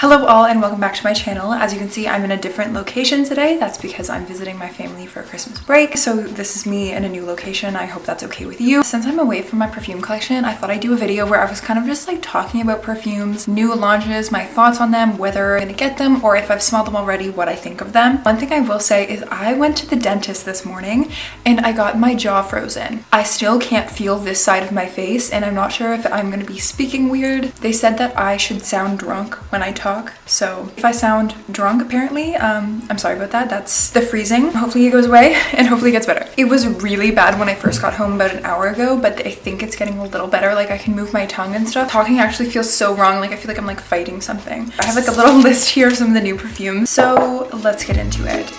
Hello all and welcome back to my channel. As you can see, I'm in a different location today. That's because I'm visiting my family for Christmas break. So this is me in a new location. I hope that's okay with you. Since I'm away from my perfume collection, I thought I'd do a video where I was kind of just like talking about perfumes, new launches, my thoughts on them, whether I'm gonna get them or if I've smelled them already, what I think of them. One thing I will say is I went to the dentist this morning and I got my jaw frozen. I still can't feel this side of my face and I'm not sure if I'm gonna be speaking weird. They said that I should sound drunk when I talk. So if I sound drunk, apparently, I'm sorry about that. That's the freezing. Hopefully it goes away and hopefully it gets better. It was really bad when I first got home about an hour ago, but I think it's getting a little better. Like I can move my tongue and stuff. Talking actually feels so wrong. Like I feel like I'm like fighting something. I have like a little list here of some of the new perfumes. So let's get into it.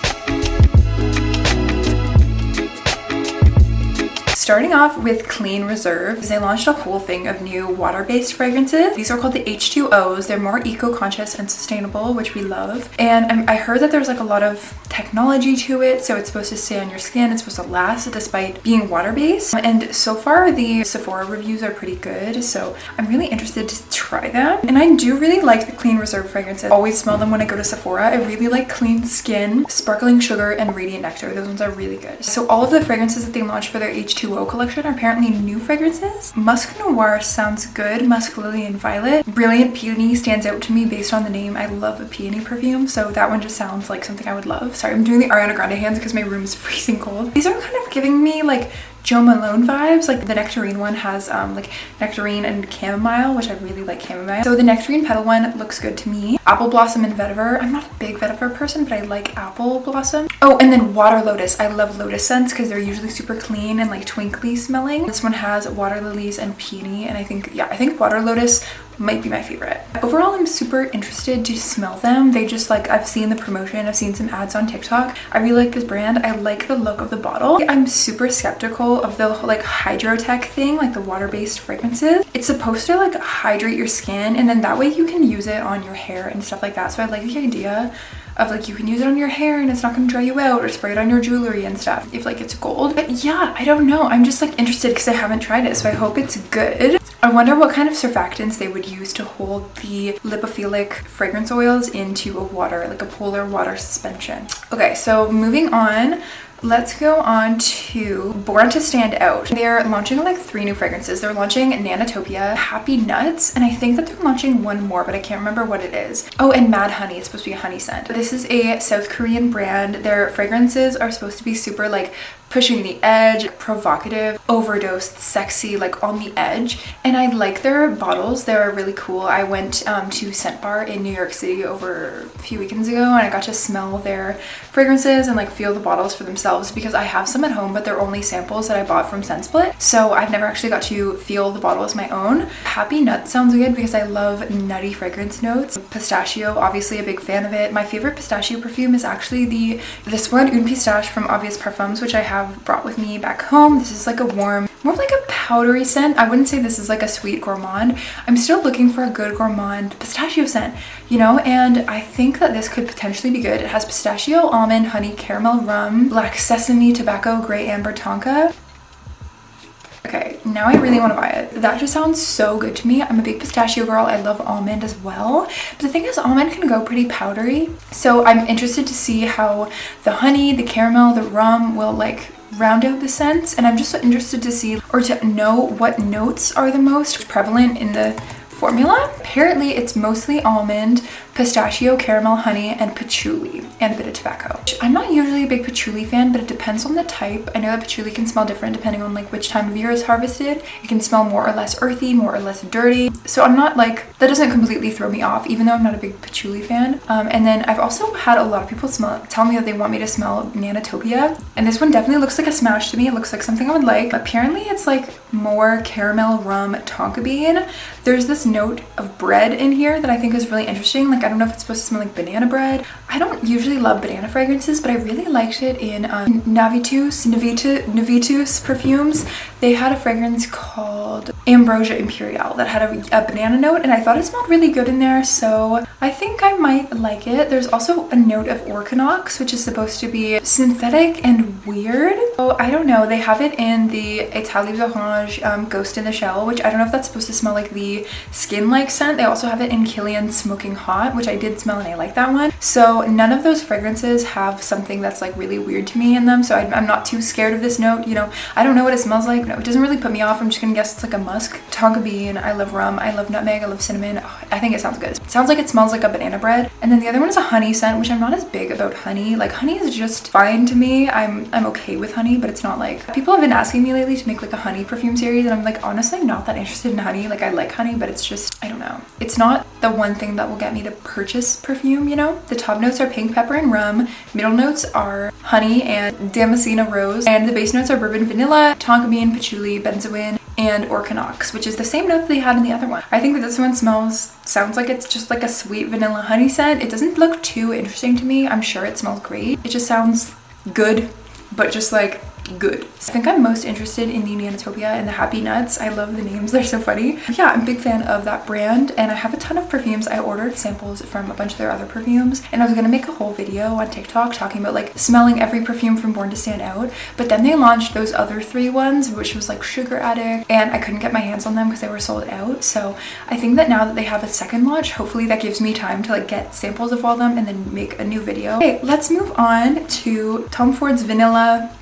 Starting off with Clean Reserve, they launched a whole thing of new water-based fragrances. These are called the H2Os. They're more eco-conscious and sustainable, which we love. And I heard that there's like a lot of technology to it, so it's supposed to stay on your skin. It's supposed to last despite being water-based. And so far, the Sephora reviews are pretty good, so I'm really interested to try them. And I do really like the Clean Reserve fragrances. I always smell them when I go to Sephora. I really like Clean Skin, Sparkling Sugar, and Radiant Nectar. Those ones are really good. So all of the fragrances that they launched for their H2O collection are apparently new fragrances. Musk Noir sounds good. Musk Lily and Violet. Brilliant Peony stands out to me based on the name. I love a peony perfume, so that one just sounds like something I would love. Sorry, I'm doing the Ariana Grande hands because my room is freezing cold. These are kind of giving me like Jo Malone vibes. Like the Nectarine one has like nectarine and chamomile, which I really like chamomile. So the Nectarine Petal one looks good to me. Apple Blossom and Vetiver. I'm not a big Vetiver person, but I like Apple Blossom. Oh, and then Water Lotus. I love lotus scents because they're usually super clean and like twinkly smelling. This one has Water Lilies and Peony, and I think Water Lotus might be my favorite. Overall, I'm super interested to smell them. They just like, I've seen the promotion, I've seen some ads on TikTok. I really like this brand. I like the look of the bottle. I'm super skeptical of the like hydrotech thing, like the water-based fragrances. It's supposed to like hydrate your skin and then that way you can use it on your hair and stuff like that. So I like the idea of like you can use it on your hair and it's not going to dry you out, or spray it on your jewelry and stuff if like it's gold. But yeah, I don't know. I'm just like interested because I haven't tried it, so I hope it's good. I wonder what kind of surfactants they would use to hold the lipophilic fragrance oils into a water, like a polar water suspension. Okay, so moving on. Let's go on to Born to Stand Out. They're launching like 3 new fragrances. They're launching Nanatopia, Happy Nuts, and I think that they're launching one more, but I can't remember what it is. Oh, and Mad Honey. It's supposed to be a honey scent. This is a South Korean brand. Their fragrances are supposed to be super like pushing the edge, provocative, overdosed, sexy, like on the edge. And I like their bottles. They're really cool. I went to Scent Bar in New York City over a few weekends ago and I got to smell their fragrances and like feel the bottles for themselves because I have some at home, but they're only samples that I bought from ScentSplit. So I've never actually got to feel the bottle as my own. Happy Nuts sounds good because I love nutty fragrance notes. Pistachio, obviously a big fan of it. My favorite pistachio perfume is actually this one, Une Pistache from Obvious Parfums, which I have brought with me back home. This is like a warm, more like a powdery scent. I wouldn't say this is like a sweet gourmand. I'm still looking for a good gourmand pistachio scent, you know, and I think that this could potentially be good. It has pistachio, almond, honey, caramel, rum, black sesame, tobacco, gray amber, tonka. Okay, now I really want to buy it. That just sounds so good to me. I'm a big pistachio girl. I love almond as well. But the thing is, almond can go pretty powdery. So I'm interested to see how the honey, the caramel, the rum will like round out the scents. And I'm just interested to see or to know what notes are the most prevalent in the formula. Apparently it's mostly almond, pistachio, caramel, honey, and patchouli, and a bit of tobacco. I'm not usually a big patchouli fan, but it depends on the type. I know that patchouli can smell different depending on like which time of year it's harvested. It can smell more or less earthy, more or less dirty. So I'm not like, that doesn't completely throw me off, even though I'm not a big patchouli fan. And then I've also had a lot of people tell me that they want me to smell Nanatopia. And this one definitely looks like a smash to me. It looks like something I would like. Apparently it's like more caramel, rum, tonka bean. There's this note of bread in here that I think is really interesting. Like I don't know if it's supposed to smell like banana bread. I don't usually love banana fragrances, but I really liked it in Navitus perfumes. They had a fragrance called Ambrosia Imperial that had a banana note, and I thought it smelled really good in there, so I think I might like it. There's also a note of Orchinox, which is supposed to be synthetic and weird. So I don't know. They have it in the État Livre Orange Ghost in the Shell, which I don't know if that's supposed to smell like the skin-like scent. They also have it in Kilian Smoking Hot. that, which I did smell and I like that one. So none of those fragrances have something that's like really weird to me in them. So I'm not too scared of this note. You know, I don't know what it smells like. No, it doesn't really put me off. I'm just gonna guess it's like a musk. Tonka bean, I love rum, I love nutmeg, I love cinnamon. Oh, I think it sounds good. It sounds like it smells like a banana bread. And then the other one is a honey scent, which I'm not as big about honey. Like honey is just fine to me. I'm okay with honey, but it's not like, people have been asking me lately to make like a honey perfume series, and I'm like honestly not that interested in honey. Like I like honey, but it's just, I don't know. It's not the one thing that will get me to purchase perfume, you know? The top notes are pink pepper and rum. Middle notes are honey and Damascena rose. And the base notes are bourbon vanilla, tonka bean, patchouli, benzoin, and orchinox, which is the same note they had in the other one. I think that this one sounds like it's just like a sweet vanilla honey scent. It doesn't look too interesting to me. I'm sure it smells great. It just sounds good, but just like good. I think I'm most interested in the Nanatopia and the Happy Nuts. I love the names, they're so funny. But yeah, I'm a big fan of that brand, and I have a ton of perfumes. I ordered samples from a bunch of their other perfumes, and I was gonna make a whole video on TikTok talking about like smelling every perfume from Born to Stand Out, but then they launched those other 3 ones, which was like Sugar Addict, and I couldn't get my hands on them because they were sold out. So I think that now that they have a second launch, hopefully that gives me time to like get samples of all of them and then make a new video. Okay, let's move on to Tom Ford's Vanilla.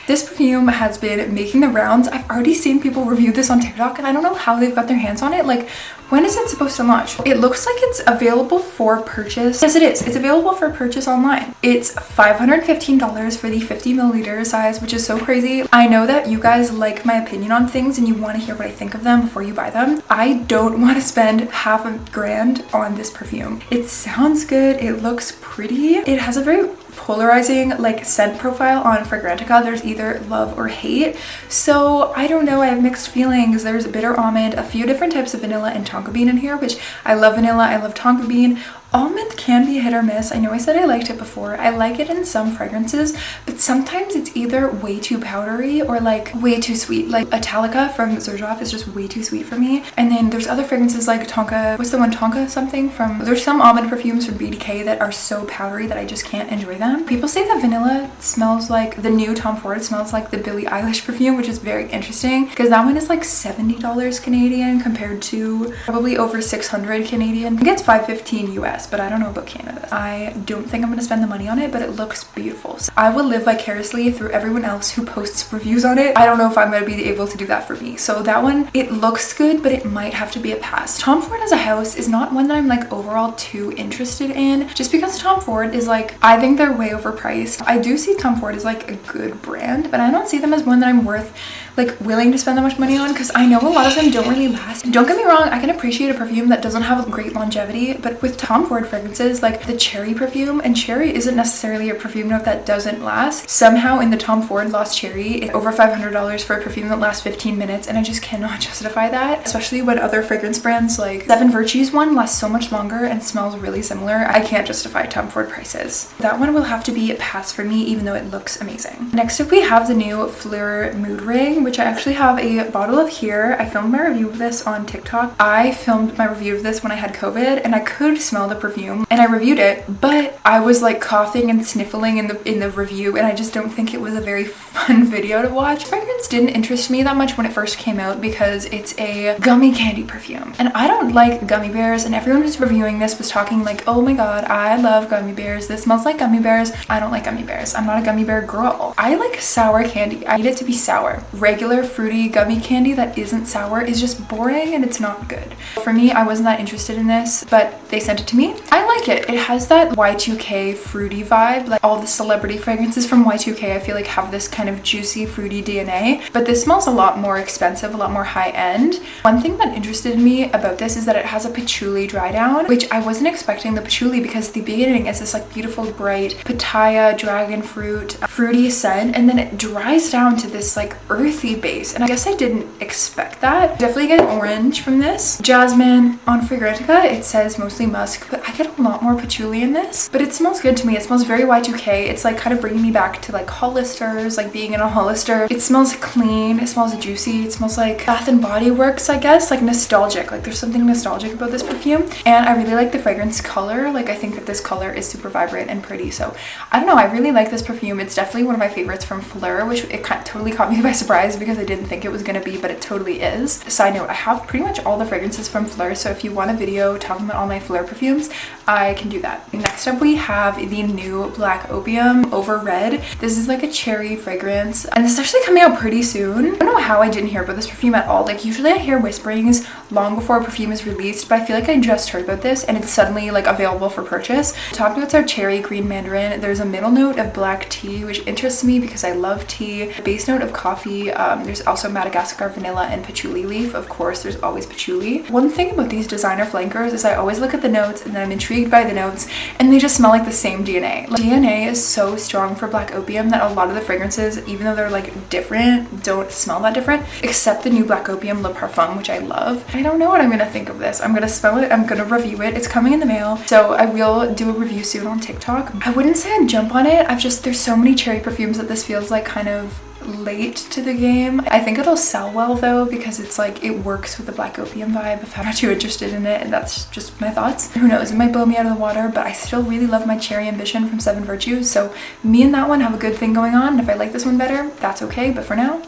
This perfume has been making the rounds. I've already seen people review this on TikTok, and I don't know how they've got their hands on it. Like, when is it supposed to launch? It looks like it's available for purchase. Yes, it is. It's available for purchase online. It's $515 for the 50 milliliter size, which is so crazy. I know that you guys like my opinion on things and you want to hear what I think of them before you buy them. I don't want to spend half a grand on this perfume. It sounds good. It looks pretty. It has a very polarizing like scent profile on Fragrantica. There's either love or hate, so I don't know. I have mixed feelings. There's bitter almond, a few different types of vanilla, and tonka bean in here, which I love vanilla, I love tonka bean. Almond can be hit or miss. I know I said I liked it before. I like it in some fragrances, but sometimes it's either way too powdery or like way too sweet. Like Italica from Xerjoff is just way too sweet for me. And then there's other fragrances like Tonka, what's the one, Tonka something from, there's some almond perfumes from BDK that are so powdery that I just can't enjoy them. People say that vanilla smells like, the new Tom Ford smells like the Billie Eilish perfume, which is very interesting because that one is like $70 Canadian compared to probably over 600 Canadian. I think it's $515 US. But I don't know about Canada. I don't think I'm gonna spend the money on it, but it looks beautiful. So I will live vicariously through everyone else who posts reviews on it. I don't know if I'm gonna be able to do that for me. So that one, it looks good, but it might have to be a pass. Tom Ford as a house is not one that I'm like overall too interested in, just because Tom Ford is like, I think they're way overpriced. I do see Tom Ford as like a good brand, but I don't see them as one that I'm worth like willing to spend that much money on, because I know a lot of them don't really last. Don't get me wrong, I can appreciate a perfume that doesn't have a great longevity, but with Tom Ford fragrances like the cherry perfume, and cherry isn't necessarily a perfume note that doesn't last. Somehow in the Tom Ford Lost Cherry, it's over $500 for a perfume that lasts 15 minutes, and I just cannot justify that, especially when other fragrance brands like Seven Virtues one lasts so much longer and smells really similar. I can't justify Tom Ford prices. That one will have to be a pass for me, even though it looks amazing. Next up we have the new phlur Mood Ring, which I actually have a bottle of here. I filmed my review of this on TikTok. I filmed my review of this when I had COVID, and I could smell the perfume, and I reviewed it, but I was like coughing and sniffling in the review, and I just don't think it was a very fun video to watch. Fragrance didn't interest me that much when it first came out because it's a gummy candy perfume, and I don't like gummy bears, and everyone who's reviewing this was talking like, oh my god, I love gummy bears, this smells like gummy bears. I don't like gummy bears. I'm not a gummy bear girl. I like sour candy. I need it to be sour. Regular fruity gummy candy that isn't sour is just boring and it's not good. For me, I wasn't that interested in this, but they sent it to me. I like it. It has that Y2K fruity vibe. Like all the celebrity fragrances from Y2K, I feel like have this kind of juicy fruity DNA, but this smells a lot more expensive, a lot more high end. One thing that interested me about this is that it has a patchouli dry down, which I wasn't expecting the patchouli, because the beginning is this like beautiful bright pitaya dragon fruit fruity scent, and then it dries down to this like earthy base, and I guess I didn't expect that. Definitely get orange from this. Jasmine on Fragrantica, it says mostly musk, but I get a lot more patchouli in this, but it smells good to me. It smells very Y2K. It's like kind of bringing me back to like Hollisters, like the being in a Hollister. It smells clean, it smells juicy, it smells like Bath and Body Works, I guess, like nostalgic. Like there's something nostalgic about this perfume, and I really like the fragrance color. Like I think that this color is super vibrant and pretty, so I don't know, I really like this perfume. It's definitely one of my favorites from phlur, which it totally caught me by surprise because I didn't think it was gonna be, but it totally is. Side note, I have pretty much all the fragrances from phlur, so if you want a video talking about all my phlur perfumes, I can do that. Next up we have the new Black Opium Over Red. This is like a cherry fragrance, and this is actually coming out pretty soon. I don't know how I didn't hear about this perfume at all. Like usually I hear whisperings long before a perfume is released, but I feel like I just heard about this and it's suddenly like available for purchase. Top notes are cherry, green mandarin. There's a middle note of black tea, which interests me because I love tea. A base note of coffee. There's also Madagascar vanilla and patchouli leaf. Of course, there's always patchouli. One thing about these designer flankers is I always look at the notes and then I'm intrigued by the notes and they just smell like the same DNA. Like, DNA is so strong for Black Opium that a lot of the fragrances, even though they're like different, don't smell that different, except the new Black Opium Le Parfum, which I love. I don't know what I'm gonna think of this. I'm gonna smell it, I'm gonna review it. It's coming in the mail, so I will do a review soon on TikTok. I wouldn't say I'd jump on it. There's so many cherry perfumes that this feels like kind of late to the game. I think it'll sell well though, because it's like it works with the Black Opium vibe if I'm not too interested in it, and that's just my thoughts. Who knows, it might blow me out of the water, but I still really love my Cherry Ambition from Seven Virtues, so me and that one have a good thing going on, and if I like this one better, that's okay, but for now,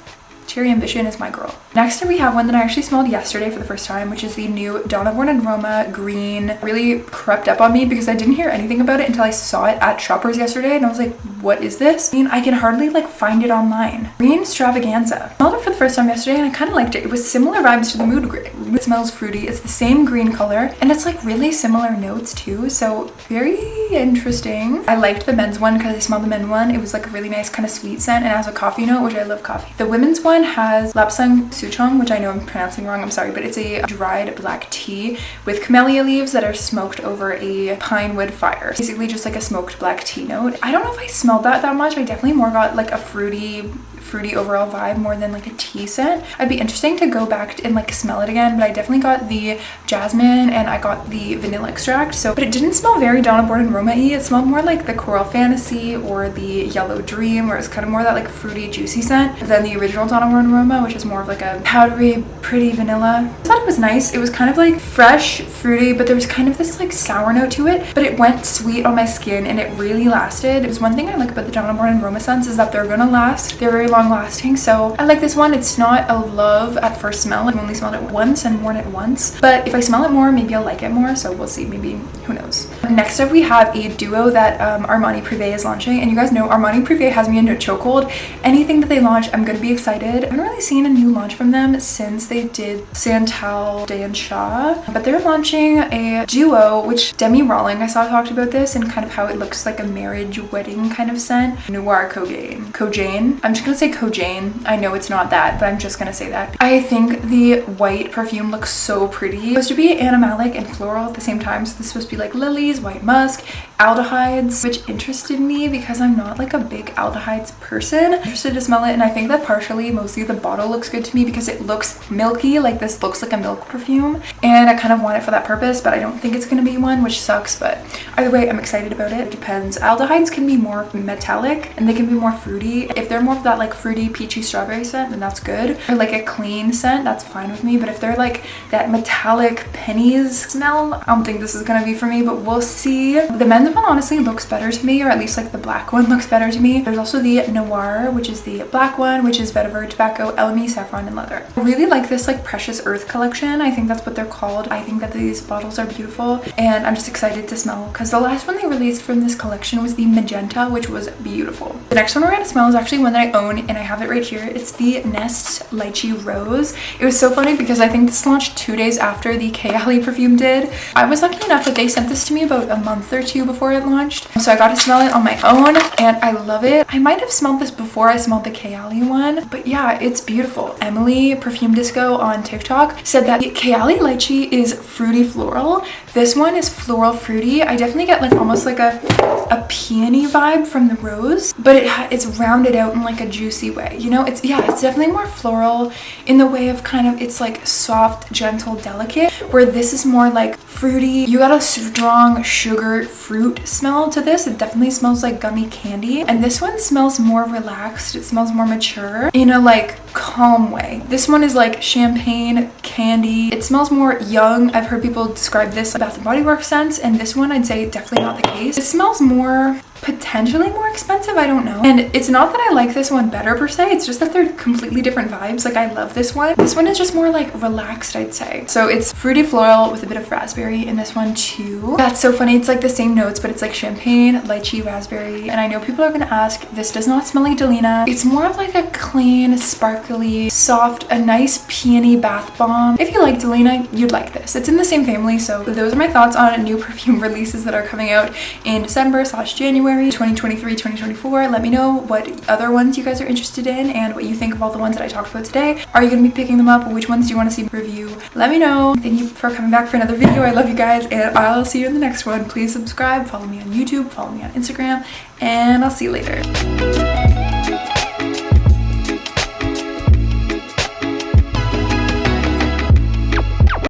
Cherry Ambition is my girl. Next up we have one that I actually smelled yesterday for the first time, which is the new Donna Born & Roma Green. It really crept up on me because I didn't hear anything about it until I saw it at Shoppers yesterday, and I was like, what is this? I mean, I can hardly like find it online. Green Stravaganza. I smelled it for the first time yesterday and I kind of liked it. It was similar vibes to the Mood Green. It smells fruity. It's the same green color and it's like really similar notes too, so very interesting. I liked the men's one because I smelled the men's one. It was like a really nice kind of sweet scent and it has a coffee note, which I love coffee. The women's one has Lapsang Souchong, which I know I'm pronouncing wrong, I'm sorry, but it's a dried black tea with camellia leaves that are smoked over a pine wood fire. Basically just like a smoked black tea note. I don't know if I smelled that much. I definitely more got like a fruity overall vibe more than like a tea scent. I'd be interesting to go back and like smell it again, but I definitely got the jasmine and I got the vanilla extract. So, but it didn't smell very Donna Born & Roma-y. It smelled more like the Coral Fantasy or the Yellow Dream, where it's kind of more that like fruity, juicy scent than the original Donna Born & Roma, which is more of like a powdery, pretty vanilla. I thought it was nice. It was kind of like fresh, fruity, but there was kind of this like sour note to it, but it went sweet on my skin and it really lasted. It was one thing I like about the Donna Born & Roma scents is that they're gonna last. They're very long lasting, so I like this one. It's not a love at first smell. I've only smelled it once and worn it once, but if I smell it more, maybe I'll like it more, so we'll see. Maybe, who knows. Next up we have a duo that Armani Prive is launching, and you guys know Armani Prive has me into a chokehold. Anything that they launch, I'm gonna be excited. I haven't really seen a new launch from them since they did Santal Dan Shah, but they're launching a duo, which Demi Rawling I saw talked about this and kind of how it looks like a marriage wedding kind of scent. Noir Kojane. I'm just gonna say Kojane. I know it's not that, but I'm just gonna say that. I think the white perfume looks so pretty. It's supposed to be animalic and floral at the same time, so this is supposed to be like lilies, white musk, aldehydes, which interested me because I'm not like a big aldehydes person. I'm interested to smell it, and I think that partially, mostly the bottle looks good to me because it looks milky, like this looks like a milk perfume, and I kind of want it for that purpose, but I don't think it's gonna be one, which sucks, but either way, I'm excited about it. It depends. Aldehydes can be more metallic and they can be more fruity. If they're more of that like fruity, peachy strawberry scent, then that's good. Or like a clean scent, that's fine with me, but if they're like that metallic pennies smell, I don't think this is gonna be for me, but we'll see. The men's one honestly looks better to me, or at least like the black one looks better to me. There's also the Noir, which is the black one, which is vetiver, tobacco, elemi, saffron, and leather. I really like this like Precious Earth collection. I think that's what they're called. I think that these bottles are beautiful, and I'm just excited to smell because the last one they released from this collection was the magenta, which was beautiful. The next one we're gonna smell is actually one that I own, and I have it right here. It's the Nest Lychee Rose. It was so funny because I think this launched 2 days after the Kayali perfume did. I was lucky enough that they sent this to me about a month or two before it launched, so I got to smell it on my own and I love it. I might have smelled this before I smelled the Kayali one, but yeah, it's beautiful. Emily Perfume Disco on TikTok said that the Kayali Lychee is fruity floral. This one is floral fruity. I definitely get like almost like a peony vibe from the rose, but it's rounded out in like a juicy way, you know? It's definitely more floral in the way of kind of, it's like soft, gentle, delicate, where this is more like fruity. You got a strong sugar fruit smell to this. It definitely smells like gummy candy. And this one smells more relaxed. It smells more mature in a like calm way. This one is like champagne candy. It smells more young. I've heard people describe this Bath and Body Works scents, and this one I'd say definitely not the case. It smells more, potentially more expensive, I don't know. And it's not that I like this one better per se, it's just that they're completely different vibes. Like I love this one. This one is just more like relaxed, I'd say. So it's fruity floral with a bit of raspberry in this one too. That's so funny. It's like the same notes, but it's like champagne, lychee, raspberry. And I know people are gonna ask, this does not smell like Delina. It's more of like a clean, sparkly, soft, a nice peony bath bomb. If you like Delina, you'd like this. It's in the same family. So those are my thoughts on new perfume releases that are coming out in December/January 2023, 2024. Let me know what other ones you guys are interested in and what you think of all the ones that I talked about today. Are you going to be picking them up? Which ones do you want to see me review? Let me know. Thank you for coming back for another video. I love you guys, and I'll see you in the next one. Please subscribe, follow me on YouTube, follow me on Instagram, and I'll see you later.